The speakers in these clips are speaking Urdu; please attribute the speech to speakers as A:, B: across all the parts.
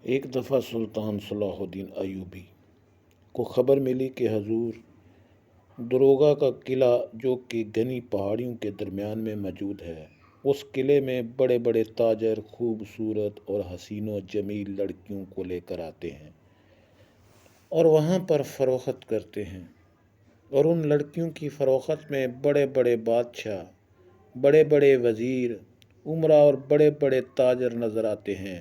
A: ایک دفعہ سلطان صلاح الدین ایوبی کو خبر ملی کہ حضور دروگا کا قلعہ جو کہ گھنی پہاڑیوں کے درمیان میں موجود ہے، اس قلعے میں بڑے بڑے تاجر خوبصورت اور حسین و جمیل لڑکیوں کو لے کر آتے ہیں اور وہاں پر فروخت کرتے ہیں، اور ان لڑکیوں کی فروخت میں بڑے بڑے بادشاہ، بڑے بڑے وزیر، امراء اور بڑے بڑے تاجر نظر آتے ہیں۔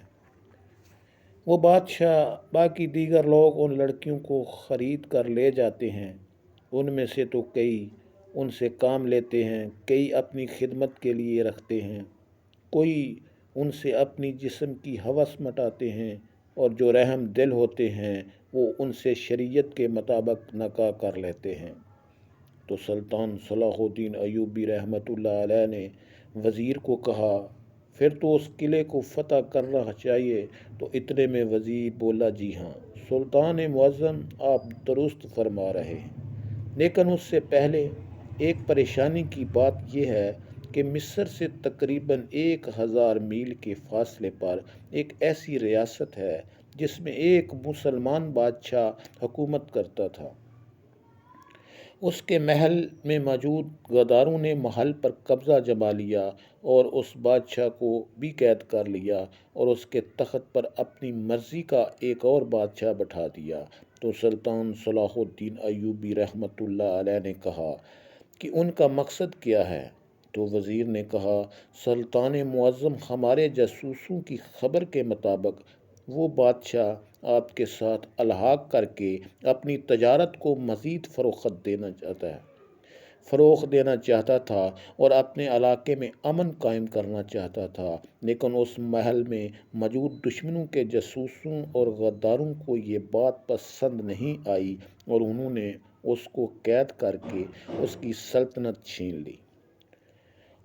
A: وہ بادشاہ باقی دیگر لوگ ان لڑکیوں کو خرید کر لے جاتے ہیں۔ ان میں سے تو کئی ان سے کام لیتے ہیں، کئی اپنی خدمت کے لیے رکھتے ہیں، کوئی ان سے اپنی جسم کی ہوس مٹاتے ہیں، اور جو رحم دل ہوتے ہیں وہ ان سے شریعت کے مطابق نکاح کر لیتے ہیں۔ تو سلطان صلاح الدین ایوبی رحمۃ اللہ علیہ نے وزیر کو کہا، پھر تو اس قلعے کو فتح کرنا چاہیے۔ تو اتنے میں وزیر بولا، جی ہاں سلطان معظم، آپ درست فرما رہے ہیں، لیکن اس سے پہلے ایک پریشانی کی بات یہ ہے کہ مصر سے تقریباً 1000 میل کے فاصلے پر ایک ایسی ریاست ہے جس میں ایک مسلمان بادشاہ حکومت کرتا تھا۔ اس کے محل میں موجود غداروں نے محل پر قبضہ جما لیا اور اس بادشاہ کو بھی قید کر لیا اور اس کے تخت پر اپنی مرضی کا ایک اور بادشاہ بٹھا دیا۔ تو سلطان صلاح الدین ایوبی رحمۃ اللہ علیہ نے کہا کہ ان کا مقصد کیا ہے؟ تو وزیر نے کہا، سلطان معظم، ہمارے جاسوسوں کی خبر کے مطابق وہ بادشاہ آپ کے ساتھ الحاق کر کے اپنی تجارت کو مزید فروغ دینا چاہتا تھا اور اپنے علاقے میں امن قائم کرنا چاہتا تھا، لیکن اس محل میں موجود دشمنوں کے جاسوسوں اور غداروں کو یہ بات پسند نہیں آئی اور انہوں نے اس کو قید کر کے اس کی سلطنت چھین لی،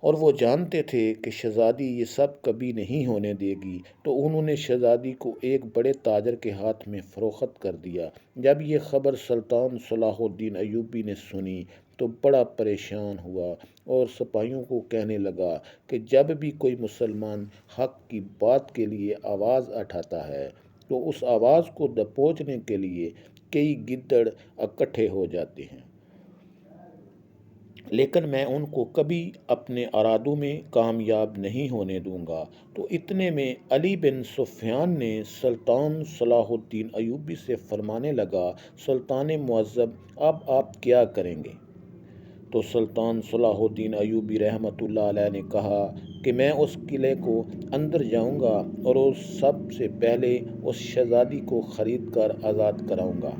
A: اور وہ جانتے تھے کہ شہزادی یہ سب کبھی نہیں ہونے دے گی، تو انہوں نے شہزادی کو ایک بڑے تاجر کے ہاتھ میں فروخت کر دیا۔ جب یہ خبر سلطان صلاح الدین ایوبی نے سنی تو بڑا پریشان ہوا اور سپاہیوں کو کہنے لگا کہ جب بھی کوئی مسلمان حق کی بات کے لیے آواز اٹھاتا ہے تو اس آواز کو دبوچنے کے لیے کئی گدڑ اکٹھے ہو جاتے ہیں، لیکن میں ان کو کبھی اپنے ارادوں میں کامیاب نہیں ہونے دوں گا۔ تو اتنے میں علی بن سفیان نے سلطان صلاح الدین ایوبی سے فرمانے لگا، سلطان معظم، اب آپ کیا کریں گے؟ تو سلطان صلاح الدین ایوبی رحمۃ اللہ علیہ نے کہا کہ میں اس قلعے کو اندر جاؤں گا اور سب سے پہلے اس شہزادی کو خرید کر آزاد کراؤں گا،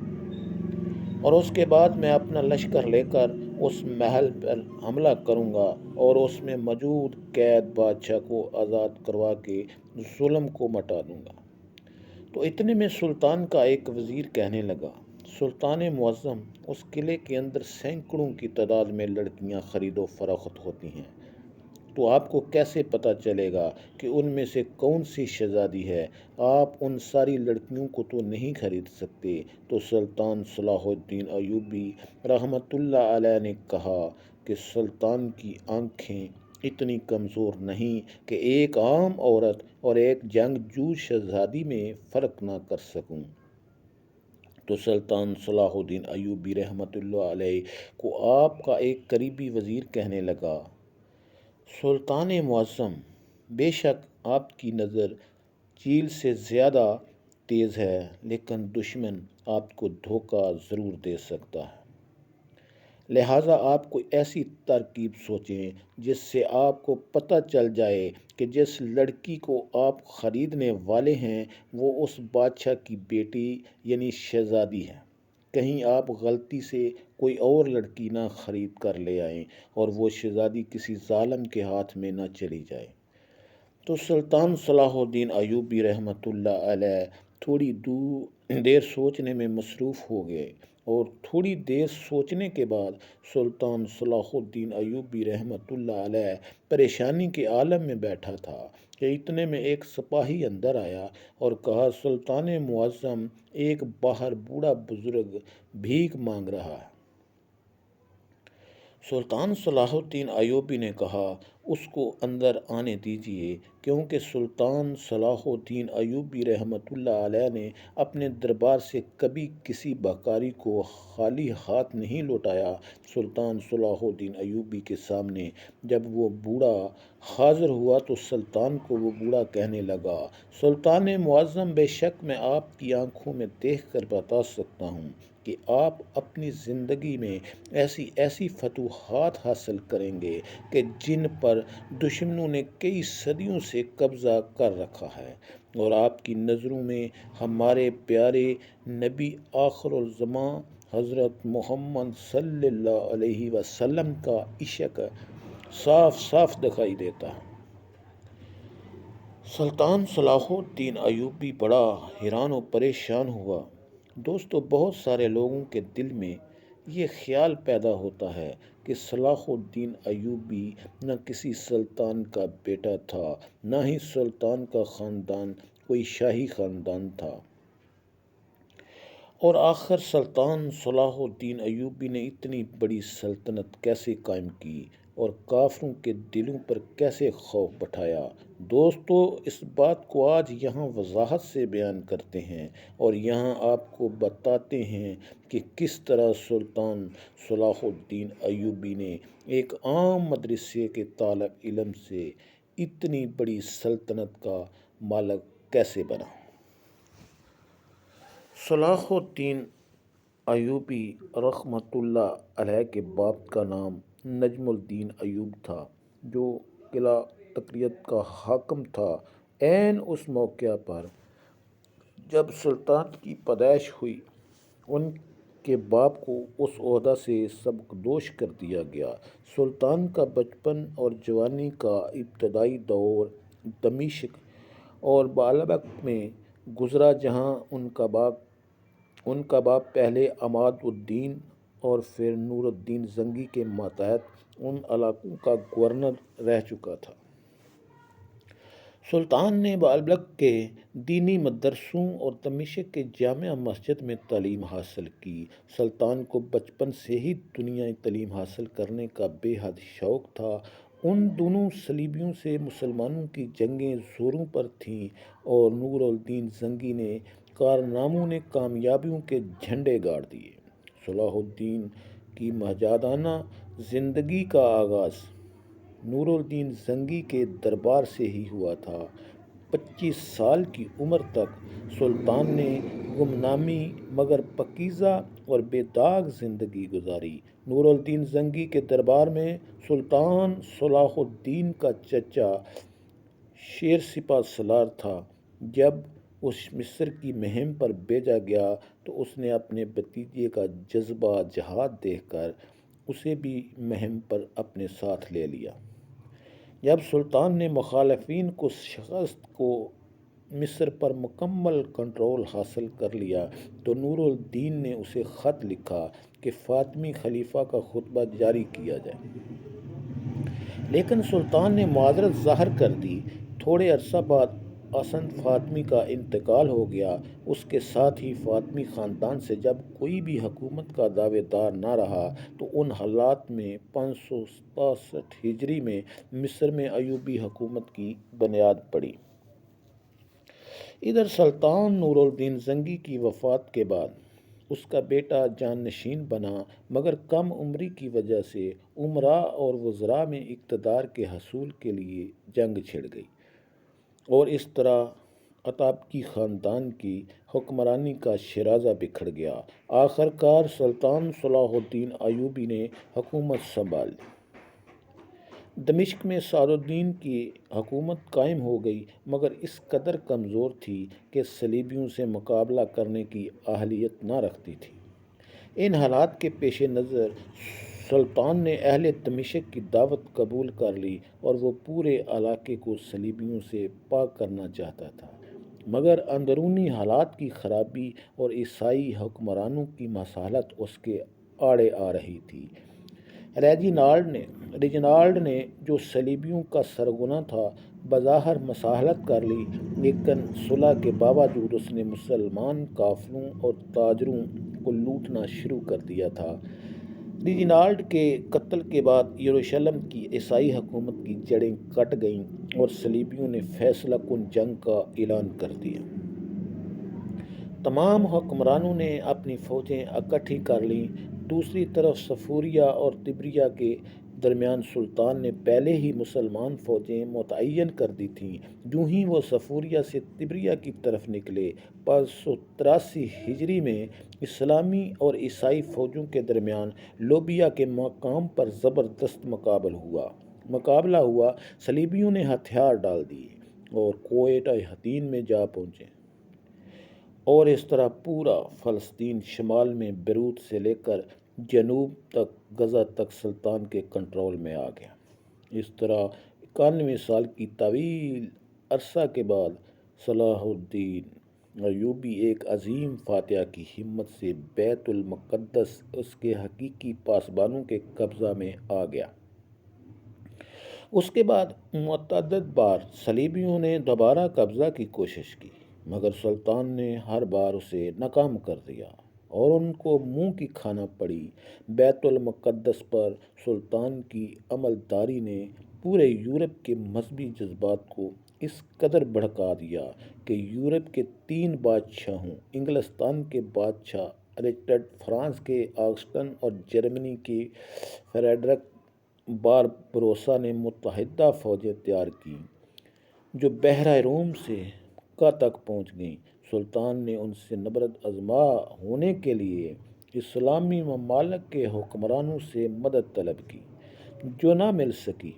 A: اور اس کے بعد میں اپنا لشکر لے کر اس محل پر حملہ کروں گا اور اس میں موجود قید بادشاہ کو آزاد کروا کے ظلم کو مٹا دوں گا۔ تو اتنے میں سلطان کا ایک وزیر کہنے لگا، سلطان معظم، اس قلعے کے اندر سینکڑوں کی تعداد میں لڑکیاں خرید و فروخت ہوتی ہیں، تو آپ کو کیسے پتہ چلے گا کہ ان میں سے کون سی شہزادی ہے؟ آپ ان ساری لڑکیوں کو تو نہیں خرید سکتے۔ تو سلطان صلاح الدین ایوبی رحمۃ اللہ علیہ نے کہا کہ سلطان کی آنکھیں اتنی کمزور نہیں کہ ایک عام عورت اور ایک جنگجو شہزادی میں فرق نہ کر سکوں۔ تو سلطان صلاح الدین ایوبی رحمۃ اللہ علیہ کو آپ کا ایک قریبی وزیر کہنے لگا، سلطان معظم، بے شک آپ کی نظر چیل سے زیادہ تیز ہے، لیکن دشمن آپ کو دھوکہ ضرور دے سکتا ہے، لہٰذا آپ کوئی ایسی ترکیب سوچیں جس سے آپ کو پتہ چل جائے کہ جس لڑکی کو آپ خریدنے والے ہیں وہ اس بادشاہ کی بیٹی یعنی شہزادی ہے، کہیں آپ غلطی سے کوئی اور لڑکی نہ خرید کر لے آئیں اور وہ شہزادی کسی ظالم کے ہاتھ میں نہ چلی جائے۔ تو سلطان صلاح الدین ایوبی رحمۃ اللہ علیہ تھوڑی دیر سوچنے میں مصروف ہو گئے، اور تھوڑی دیر سوچنے کے بعد سلطان صلاح الدین ایوبی رحمۃ اللہ علیہ پریشانی کے عالم میں بیٹھا تھا کہ اتنے میں ایک سپاہی اندر آیا اور کہا، سلطان معظم، ایک باہر بوڑھا بزرگ بھیک مانگ رہا ہے۔ سلطان صلاح الدین ایوبی نے کہا، اس کو اندر آنے دیجیے، کیونکہ سلطان صلاح الدین ایوبی رحمۃ اللہ علیہ نے اپنے دربار سے کبھی کسی بھکاری کو خالی ہاتھ نہیں لوٹایا۔ سلطان صلاح الدین ایوبی کے سامنے جب وہ بوڑھا حاضر ہوا تو سلطان کو وہ بوڑھا کہنے لگا: سلطان معظم، بے شک میں آپ کی آنکھوں میں دیکھ کر بتا سکتا ہوں کہ آپ اپنی زندگی میں ایسی ایسی فتوحات حاصل کریں گے کہ جن پر دشمنوں نے کئی صدیوں سے قبضہ کر رکھا ہے، اور آپ کی نظروں میں ہمارے پیارے نبی آخر الزماں حضرت محمد صلی اللہ علیہ وسلم کا عشق صاف صاف دکھائی دیتا ہے۔ سلطان صلاح الدین ایوبی بڑا حیران و پریشان ہوا۔ دوستو، بہت سارے لوگوں کے دل میں یہ خیال پیدا ہوتا ہے کہ صلاح الدین ایوبی نہ کسی سلطان کا بیٹا تھا، نہ ہی سلطان کا خاندان کوئی شاہی خاندان تھا، اور آخر سلطان صلاح الدین ایوبی نے اتنی بڑی سلطنت کیسے قائم کی اور کافروں کے دلوں پر کیسے خوف بٹھایا؟ دوستو، اس بات کو آج یہاں وضاحت سے بیان کرتے ہیں اور یہاں آپ کو بتاتے ہیں کہ کس طرح سلطان صلاح الدین ایوبی نے ایک عام مدرسے کے طالب علم سے اتنی بڑی سلطنت کا مالک کیسے بنا۔ صلاح الدین ایوبی رحمۃ اللہ علیہ کے باپ کا نام نجم الدین ایوب تھا، جو قلعہ تقریت کا حاکم تھا۔ عین اس موقع پر جب سلطنت کی پیدائش ہوئی، ان کے باپ کو اس عہدہ سے سبکدوش کر دیا گیا۔ سلطان کا بچپن اور جوانی کا ابتدائی دور دمشق اور بابل میں گزرا، جہاں ان کا باپ پہلے عماد الدین اور پھر نور الدین زنگی کے ماتحت ان علاقوں کا گورنر رہ چکا تھا۔ سلطان نے بابل کے دینی مدرسوں اور دمشق کے جامع مسجد میں تعلیم حاصل کی۔ سلطان کو بچپن سے ہی دنیائی تعلیم حاصل کرنے کا بے حد شوق تھا۔ ان دنوں صلیبیوں سے مسلمانوں کی جنگیں زوروں پر تھیں اور نور الدین زنگی نے کارناموں نے کامیابیوں کے جھنڈے گاڑ دیے۔ صلاح الدین کی مجاہدانہ زندگی کا آغاز نور الدین زنگی کے دربار سے ہی ہوا تھا۔ 25 سال کی عمر تک سلطان نے گمنامی مگر پاکیزہ اور بے داغ زندگی گزاری۔ نور الدین زنگی کے دربار میں سلطان صلاح الدین کا چچا شیر سپہ سالار تھا۔ جب اس مصر کی مہم پر بھیجا گیا تو اس نے اپنے بھتیجے کا جذبہ جہاد دیکھ کر اسے بھی مہم پر اپنے ساتھ لے لیا۔ جب سلطان نے مخالفین کو شکست کو مصر پر مکمل کنٹرول حاصل کر لیا تو نور الدین نے اسے خط لکھا کہ فاطمی خلیفہ کا خطبہ جاری کیا جائے، لیکن سلطان نے معذرت ظاہر کر دی۔ تھوڑے عرصہ بعد حسن فاطمی کا انتقال ہو گیا۔ اس کے ساتھ ہی فاطمی خاندان سے جب کوئی بھی حکومت کا دعوے دار نہ رہا تو ان حالات میں 567 ہجری میں مصر میں ایوبی حکومت کی بنیاد پڑی۔ ادھر سلطان نور الدین زنگی کی وفات کے بعد اس کا بیٹا جانشین بنا، مگر کم عمری کی وجہ سے امراء اور وزراء میں اقتدار کے حصول کے لیے جنگ چھڑ گئی اور اس طرح عتابکی خاندان کی حکمرانی کا شیرازہ بکھر گیا۔ آخر کار سلطان صلاح الدین ایوبی نے حکومت سنبھال لی۔ دمشق میں سعد الدین کی حکومت قائم ہو گئی، مگر اس قدر کمزور تھی کہ صلیبیوں سے مقابلہ کرنے کی اہلیت نہ رکھتی تھی۔ ان حالات کے پیش نظر سلطان نے اہل دمشق کی دعوت قبول کر لی اور وہ پورے علاقے کو صلیبیوں سے پاک کرنا چاہتا تھا، مگر اندرونی حالات کی خرابی اور عیسائی حکمرانوں کی مصالحت اس کے آڑے آ رہی تھی۔ ریجنالڈ نے جو صلیبیوں کا سرغنہ تھا بظاہر مصالحت کر لی، لیکن صلح کے باوجود اس نے مسلمان کافروں اور تاجروں کو لوٹنا شروع کر دیا تھا۔ ریجینالڈ کے قتل کے بعد یروشلم کی عیسائی حکومت کی جڑیں کٹ گئیں اور صلیبیوں نے فیصلہ کن جنگ کا اعلان کر دیا۔ تمام حکمرانوں نے اپنی فوجیں اکٹھی کر لیں۔ دوسری طرف صفوریہ اور تبریہ کے درمیان سلطان نے پہلے ہی مسلمان فوجیں متعین کر دی تھیں۔ یوں ہی وہ صفوریہ سے تبریہ کی طرف نکلے۔ 583 ہجری میں اسلامی اور عیسائی فوجوں کے درمیان لوبیا کے مقام پر زبردست مقابلہ ہوا۔ صلیبیوں نے ہتھیار ڈال دیے اور کوئٹہ حتین میں جا پہنچے، اور اس طرح پورا فلسطین شمال میں بیروت سے لے کر جنوب تک غزہ تک سلطان کے کنٹرول میں آ گیا۔ اس طرح 91 سال کی طویل عرصہ کے بعد صلاح الدین ایوبی ایک عظیم فاتح کی ہمت سے بیت المقدس اس کے حقیقی پاسبانوں کے قبضہ میں آ گیا۔ اس کے بعد متعدد بار صلیبیوں نے دوبارہ قبضہ کی کوشش کی، مگر سلطان نے ہر بار اسے ناکام کر دیا اور ان کو منہ کی کھانا پڑی۔ بیت المقدس پر سلطان کی عملداری نے پورے یورپ کے مذہبی جذبات کو اس قدر بھڑکا دیا کہ یورپ کے 3 بادشاہوں، انگلستان کے بادشاہ رچرڈ، فرانس کے آگسٹن اور جرمنی کے فریڈرک باربروسا نے متحدہ فوجیں تیار کیں جو بحیرہ روم سے تک پہنچ گئیں۔ سلطان نے ان سے نبرد آزما ہونے کے لیے اسلامی ممالک کے حکمرانوں سے مدد طلب کی، جو نہ مل سکی،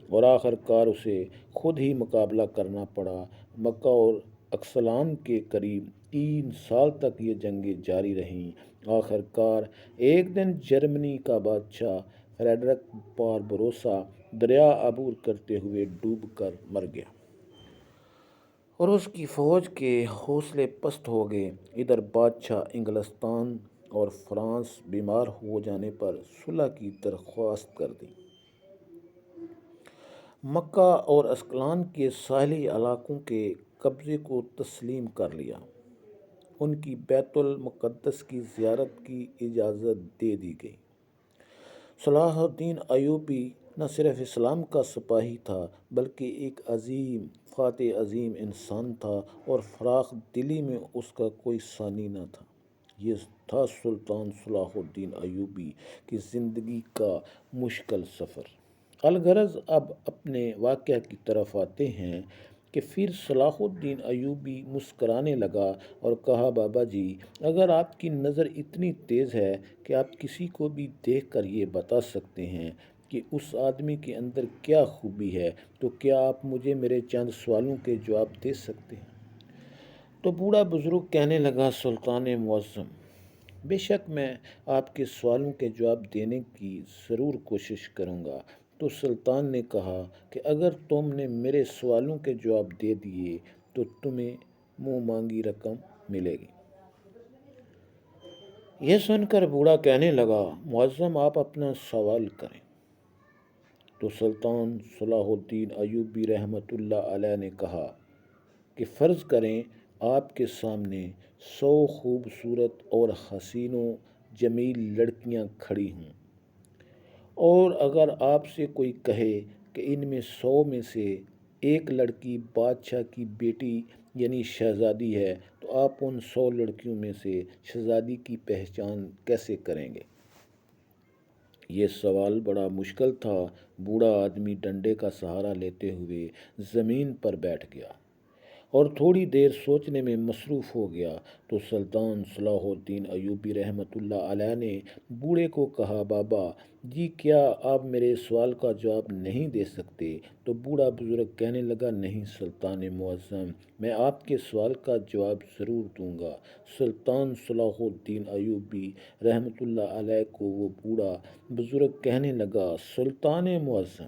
A: اور آخر کار اسے خود ہی مقابلہ کرنا پڑا۔ مکہ اور اقصلان کے قریب 3 سال تک یہ جنگیں جاری رہیں۔ آخر کار ایک دن جرمنی کا بادشاہ فریڈرک باربروسا دریا عبور کرتے ہوئے ڈوب کر مر گیا، اور اس کی فوج کے حوصلے پست ہو گئے۔ ادھر بادشاہ انگلستان اور فرانس بیمار ہو جانے پر صلح کی درخواست کر دی۔ مکہ اور اسقلان کے ساحلی علاقوں کے قبضے کو تسلیم کر لیا۔ ان کی بیت المقدس کی زیارت کی اجازت دے دی گئی۔ صلاح الدین ایوبی نہ صرف اسلام کا سپاہی تھا بلکہ ایک عظیم فاتح عظیم انسان تھا، اور فراخ دلی میں اس کا کوئی ثانی نہ تھا۔ یہ تھا سلطان صلاح الدین ایوبی کی زندگی کا مشکل سفر۔ الغرض اب اپنے واقعہ کی طرف آتے ہیں کہ پھر صلاح الدین ایوبی مسکرانے لگا اور کہا، بابا جی، اگر آپ کی نظر اتنی تیز ہے کہ آپ کسی کو بھی دیکھ کر یہ بتا سکتے ہیں کہ اس آدمی کے اندر کیا خوبی ہے، تو کیا آپ مجھے میرے چند سوالوں کے جواب دے سکتے ہیں؟ تو بوڑھا بزرگ کہنے لگا، سلطان معظم، بے شک میں آپ کے سوالوں کے جواب دینے کی ضرور کوشش کروں گا۔ تو سلطان نے کہا کہ اگر تم نے میرے سوالوں کے جواب دے دیے تو تمہیں منہ مانگی رقم ملے گی۔ یہ سن کر بوڑھا کہنے لگا، معظم آپ اپنا سوال کریں۔ تو سلطان صلاح الدین ایوبی رحمۃ اللہ علیہ نے کہا کہ فرض کریں آپ کے سامنے 100 خوبصورت اور حسین و جمیل لڑکیاں کھڑی ہوں، اور اگر آپ سے کوئی کہے کہ ان میں 100 میں سے ایک لڑکی بادشاہ کی بیٹی یعنی شہزادی ہے، تو آپ ان 100 لڑکیوں میں سے شہزادی کی پہچان کیسے کریں گے؟ یہ سوال بڑا مشکل تھا۔ بوڑھا آدمی ڈنڈے کا سہارا لیتے ہوئے زمین پر بیٹھ گیا اور تھوڑی دیر سوچنے میں مصروف ہو گیا۔ تو سلطان صلاح الدین ایوبی رحمۃ اللہ علیہ نے بوڑھے کو کہا، بابا جی، کیا آپ میرے سوال کا جواب نہیں دے سکتے؟ تو بوڑھا بزرگ کہنے لگا، نہیں سلطان معظم، میں آپ کے سوال کا جواب ضرور دوں گا۔ سلطان صلاح الدین ایوبی رحمۃ اللہ علیہ کو وہ بوڑھا بزرگ کہنے لگا، سلطان معظم،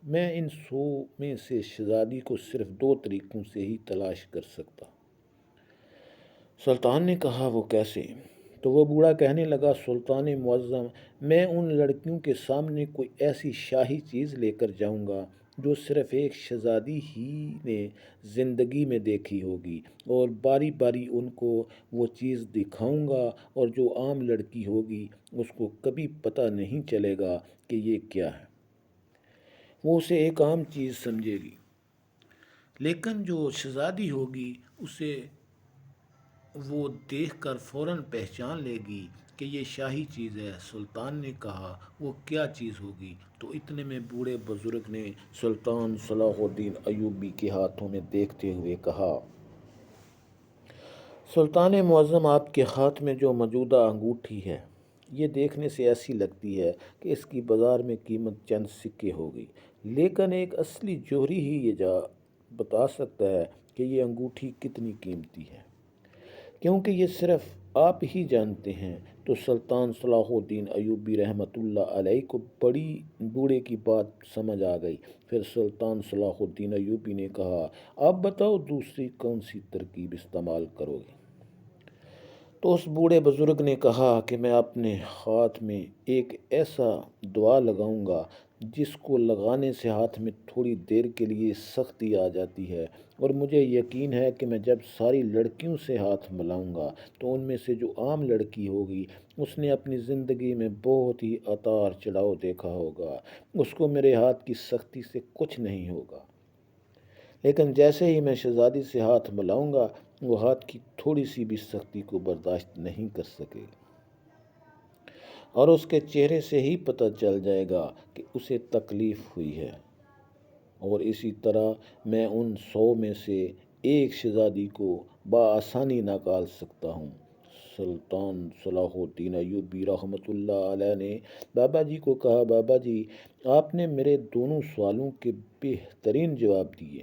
A: میں ان 100 میں سے شہزادی کو صرف 2 طریقوں سے ہی تلاش کر سکتا۔ سلطان نے کہا، وہ کیسے؟ تو وہ بوڑھا کہنے لگا، سلطان معظم، میں ان لڑکیوں کے سامنے کوئی ایسی شاہی چیز لے کر جاؤں گا جو صرف ایک شہزادی ہی نے زندگی میں دیکھی ہوگی، اور باری باری ان کو وہ چیز دکھاؤں گا، اور جو عام لڑکی ہوگی اس کو کبھی پتہ نہیں چلے گا کہ یہ کیا ہے، وہ اسے ایک عام چیز سمجھے گی۔ لیکن جو شہزادی ہوگی اسے وہ دیکھ کر فوراً پہچان لے گی کہ یہ شاہی چیز ہے۔ سلطان نے کہا وہ کیا چیز ہوگی؟ تو اتنے میں بوڑھے بزرگ نے سلطان صلاح الدین ایوبی کے ہاتھوں میں دیکھتے ہوئے کہا، سلطان معظم، آپ کے ہاتھ میں جو موجودہ انگوٹھی ہے یہ دیکھنے سے ایسی لگتی ہے کہ اس کی بازار میں قیمت چند سکے ہوگی، لیکن ایک اصلی جوہری ہی یہ بتا سکتا ہے کہ یہ انگوٹھی کتنی قیمتی ہے، کیونکہ یہ صرف آپ ہی جانتے ہیں۔ تو سلطان صلاح الدین ایوبی رحمۃ اللہ علیہ کو بڑی بوڑھے کی بات سمجھ آ گئی۔ پھر سلطان صلاح الدین ایوبی نے کہا، آپ بتاؤ دوسری کون سی ترکیب استعمال کرو گے؟ تو اس بوڑھے بزرگ نے کہا کہ میں اپنے ہاتھ میں ایک ایسا دعا لگاؤں گا جس کو لگانے سے ہاتھ میں تھوڑی دیر کے لیے سختی آ جاتی ہے، اور مجھے یقین ہے کہ میں جب ساری لڑکیوں سے ہاتھ ملاؤں گا تو ان میں سے جو عام لڑکی ہوگی اس نے اپنی زندگی میں بہت ہی اتار چڑھاؤ دیکھا ہوگا، اس کو میرے ہاتھ کی سختی سے کچھ نہیں ہوگا، لیکن جیسے ہی میں شہزادی سے ہاتھ ملاؤں گا وہ ہاتھ کی تھوڑی سی بھی سختی کو برداشت نہیں کر سکے، اور اس کے چہرے سے ہی پتہ چل جائے گا کہ اسے تکلیف ہوئی ہے، اور اسی طرح میں ان 100 میں سے ایک شہزادی کو بآسانی نکال سکتا ہوں۔ سلطان صلاح الدین ایوبی رحمۃ اللہ علیہ نے بابا جی کو کہا، بابا جی آپ نے میرے دونوں سوالوں کے بہترین جواب دیے،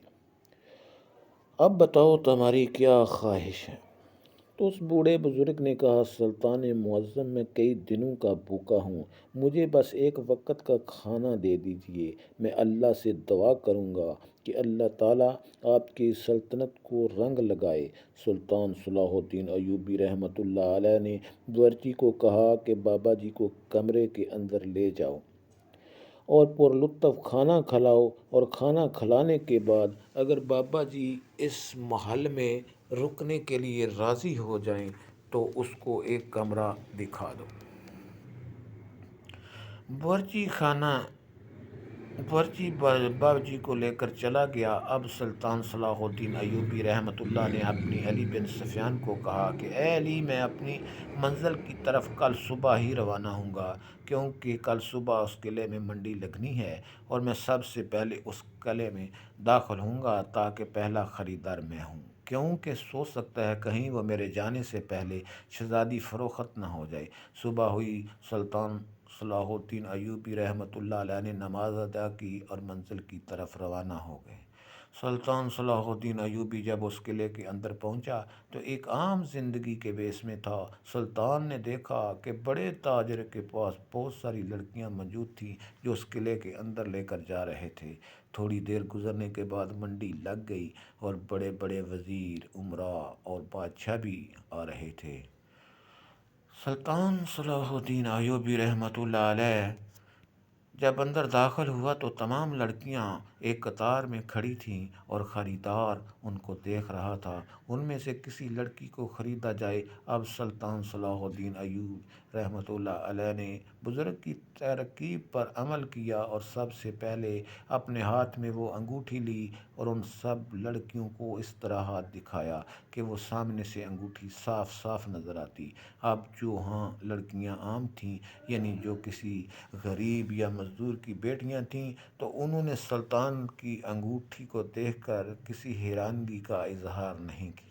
A: اب بتاؤ تمہاری کیا خواہش ہے؟ تو اس بوڑھے بزرگ نے کہا، سلطان معظم میں کئی دنوں کا بھوکا ہوں، مجھے بس ایک وقت کا کھانا دے دیجیے، میں اللہ سے دعا کروں گا کہ اللہ تعالیٰ آپ کی سلطنت کو رنگ لگائے۔ سلطان صلاح الدین ایوبی رحمۃ اللہ علیہ نے باورچی کو کہا کہ بابا جی کو کمرے کے اندر لے جاؤ اور پرلطف کھانا کھلاؤ، اور کھانا کھلانے کے بعد اگر بابا جی اس محل میں رکنے کے لیے راضی ہو جائیں تو اس کو ایک کمرہ دکھا دو۔ باورچی بابا جی کو لے کر چلا گیا۔ اب سلطان صلاح الدین ایوبی رحمۃ اللہ نے اپنی علی بن سفیان کو کہا کہ اے علی، میں اپنی منزل کی طرف کل صبح ہی روانہ ہوں گا، کیونکہ کل صبح اس قلعے میں منڈی لگنی ہے، اور میں سب سے پہلے اس قلعے میں داخل ہوں گا تاکہ پہلا خریدار میں ہوں، کیونکہ سو سکتا ہے کہیں وہ میرے جانے سے پہلے شہزادی فروخت نہ ہو جائے۔ صبح ہوئی، سلطان صلاح الدین ایوبی رحمۃ اللہ علیہ نے نماز ادا کی اور منزل کی طرف روانہ ہو گئے۔ سلطان صلاح الدین ایوبی جب اس قلعے کے اندر پہنچا تو ایک عام زندگی کے بیس میں تھا۔ سلطان نے دیکھا کہ بڑے تاجر کے پاس بہت ساری لڑکیاں موجود تھیں جو اس قلعے کے اندر لے کر جا رہے تھے۔ تھوڑی دیر گزرنے کے بعد منڈی لگ گئی اور بڑے بڑے وزیر، امراء اور بادشاہ بھی آ رہے تھے۔ سلطان صلاح الدین ایوبی رحمۃ اللہ علیہ جب اندر داخل ہوا تو تمام لڑکیاں ایک قطار میں کھڑی تھیں اور خریدار ان کو دیکھ رہا تھا۔ ان میں سے کسی لڑکی کو خریدا جائے۔ اب سلطان صلاح الدین ایوبی رحمۃ اللہ علیہ نے بزرگ کی ترکیب پر عمل کیا اور سب سے پہلے اپنے ہاتھ میں وہ انگوٹھی لی اور ان سب لڑکیوں کو اس طرح ہاتھ دکھایا کہ وہ سامنے سے انگوٹھی صاف صاف نظر آتی۔ اب جو لڑکیاں عام تھیں، یعنی جو کسی غریب یا مزدور کی بیٹیاں تھیں، تو انہوں نے سلطان کی انگوٹھی کو دیکھ کر کسی حیرانگی کا اظہار نہیں کیا۔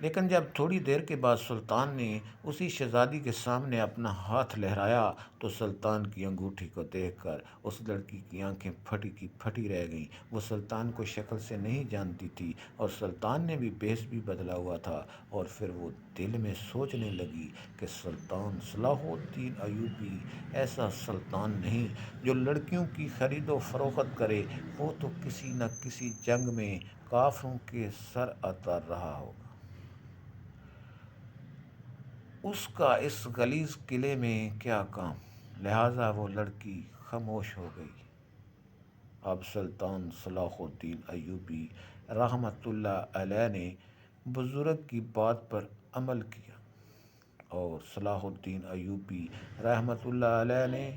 A: لیکن جب تھوڑی دیر کے بعد سلطان نے اسی شہزادی کے سامنے اپنا ہاتھ لہرایا تو سلطان کی انگوٹھی کو دیکھ کر اس لڑکی کی آنکھیں پھٹی کی پھٹی رہ گئیں۔ وہ سلطان کو شکل سے نہیں جانتی تھی اور سلطان نے بھی بھیس بھی بدلا ہوا تھا، اور پھر وہ دل میں سوچنے لگی کہ سلطان صلاح الدین ایوبی ایسا سلطان نہیں جو لڑکیوں کی خرید و فروخت کرے، وہ تو کسی نہ کسی جنگ میں کافروں کے سر اتار رہا ہوگا۔ اس کا اس غلیظ قلعے میں کیا کام؟ لہٰذا وہ لڑکی خاموش ہو گئی۔ اب سلطان صلاح الدین ایوبی رحمۃ اللہ علیہ نے بزرگ کی بات پر عمل کیا، اور صلاح الدین ایوبی رحمۃ اللہ علیہ نے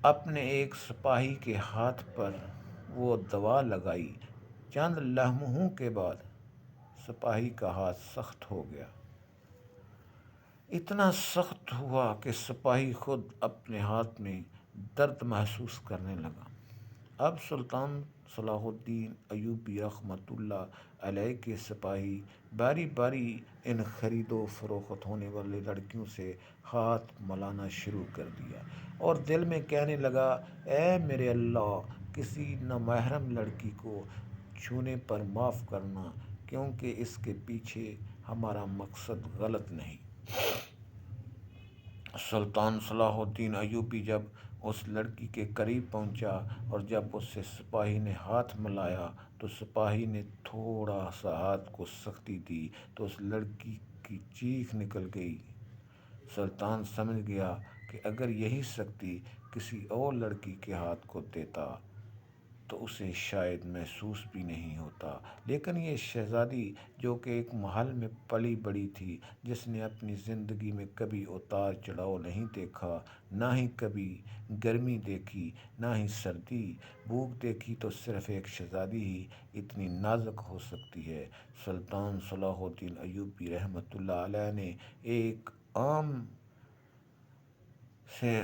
A: اپنے ایک سپاہی کے ہاتھ پر وہ دوا لگائی۔ چند لمحوں کے بعد سپاہی کا ہاتھ سخت ہو گیا، اتنا سخت ہوا کہ سپاہی خود اپنے ہاتھ میں درد محسوس کرنے لگا۔ اب سلطان صلاح الدین ایوبی رحمۃ اللہ علیہ کے سپاہی باری باری ان خرید و فروخت ہونے والی لڑکیوں سے ہاتھ ملانا شروع کر دیا، اور دل میں کہنے لگا، اے میرے اللہ، کسی نامحرم لڑکی کو چھونے پر معاف کرنا، کیونکہ اس کے پیچھے ہمارا مقصد غلط نہیں۔ سلطان صلاح الدین ایوبی جب اس لڑکی کے قریب پہنچا اور جب اس سے سپاہی نے ہاتھ ملایا تو سپاہی نے تھوڑا سا ہاتھ کو سختی دی تو اس لڑکی کی چیخ نکل گئی۔ سلطان سمجھ گیا کہ اگر یہی سختی کسی اور لڑکی کے ہاتھ کو دیتا تو اسے شاید محسوس بھی نہیں ہوتا، لیکن یہ شہزادی جو کہ ایک محل میں پلی بڑھی تھی، جس نے اپنی زندگی میں کبھی اتار چڑھاؤ نہیں دیکھا، نہ ہی کبھی گرمی دیکھی نہ ہی سردی، بھوک دیکھی، تو صرف ایک شہزادی ہی اتنی نازک ہو سکتی ہے۔ سلطان صلاح الدین ایوبی رحمۃ اللہ علیہ نے ایک عام سے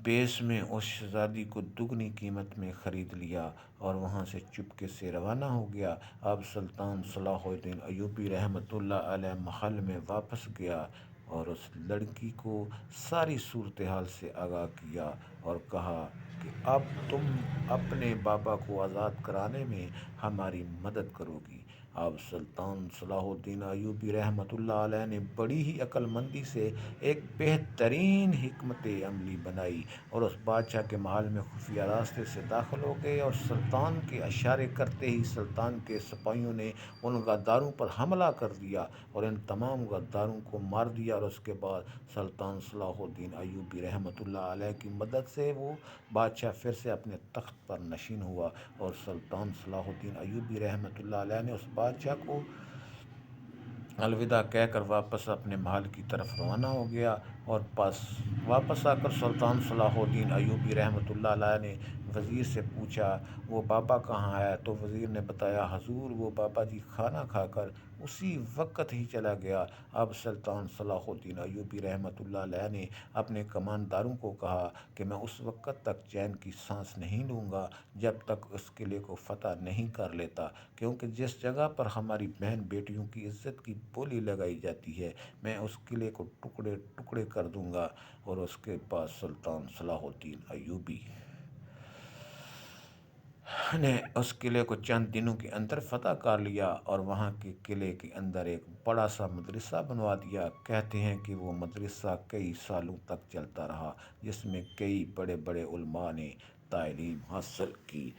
A: بیس میں اس شہزادی کو دگنی قیمت میں خرید لیا اور وہاں سے چپکے سے روانہ ہو گیا۔ اب سلطان صلاح الدین ایوبی رحمۃ اللہ علیہ محل میں واپس گیا اور اس لڑکی کو ساری صورتحال سے آگاہ کیا اور کہا کہ اب تم اپنے بابا کو آزاد کرانے میں ہماری مدد کرو گی۔ اب سلطان صلاح الدین ایوبی رحمۃ اللہ علیہ نے بڑی ہی عقل مندی سے ایک بہترین حکمت عملی بنائی اور اس بادشاہ کے محل میں خفیہ راستے سے داخل ہو گئے، اور سلطان کے اشارے کرتے ہی سلطان کے سپاہیوں نے ان غداروں پر حملہ کر دیا اور ان تمام غداروں کو مار دیا، اور اس کے بعد سلطان صلاح الدین ایوبی رحمۃ اللہ علیہ کی مدد سے وہ بادشاہ پھر سے اپنے تخت پر نشین ہوا، اور سلطان صلاح الدین ایوبی رحمۃ اللہ علیہ نے اس بادشاہ کو الوداع کہہ کر واپس اپنے محل کی طرف روانہ ہو گیا، اور واپس آ کر سلطان صلاح الدین ایوبی رحمۃ اللہ علیہ نے وزیر سے پوچھا، وہ بابا کہاں ہے؟ تو وزیر نے بتایا، حضور وہ بابا جی کھانا کھا کر اسی وقت ہی چلا گیا۔ اب سلطان صلاح الدین ایوبی رحمۃ اللہ علیہ نے اپنے کمانداروں کو کہا کہ میں اس وقت تک چین کی سانس نہیں لوں گا جب تک اس قلعے کو فتح نہیں کر لیتا، کیونکہ جس جگہ پر ہماری بہن بیٹیوں کی عزت کی بولی لگائی جاتی ہے، میں اس قلعے کو ٹکڑے ٹکڑے کر دوں گا۔ اور اس کے بعد سلطان صلاح الدین ایوبی نے اس قلعے کو چند دنوں کے اندر فتح کر لیا اور وہاں کے قلعے کے اندر ایک بڑا سا مدرسہ بنوا دیا۔ کہتے ہیں کہ وہ مدرسہ کئی سالوں تک چلتا رہا، جس میں کئی بڑے بڑے علماء نے تعلیم حاصل کی۔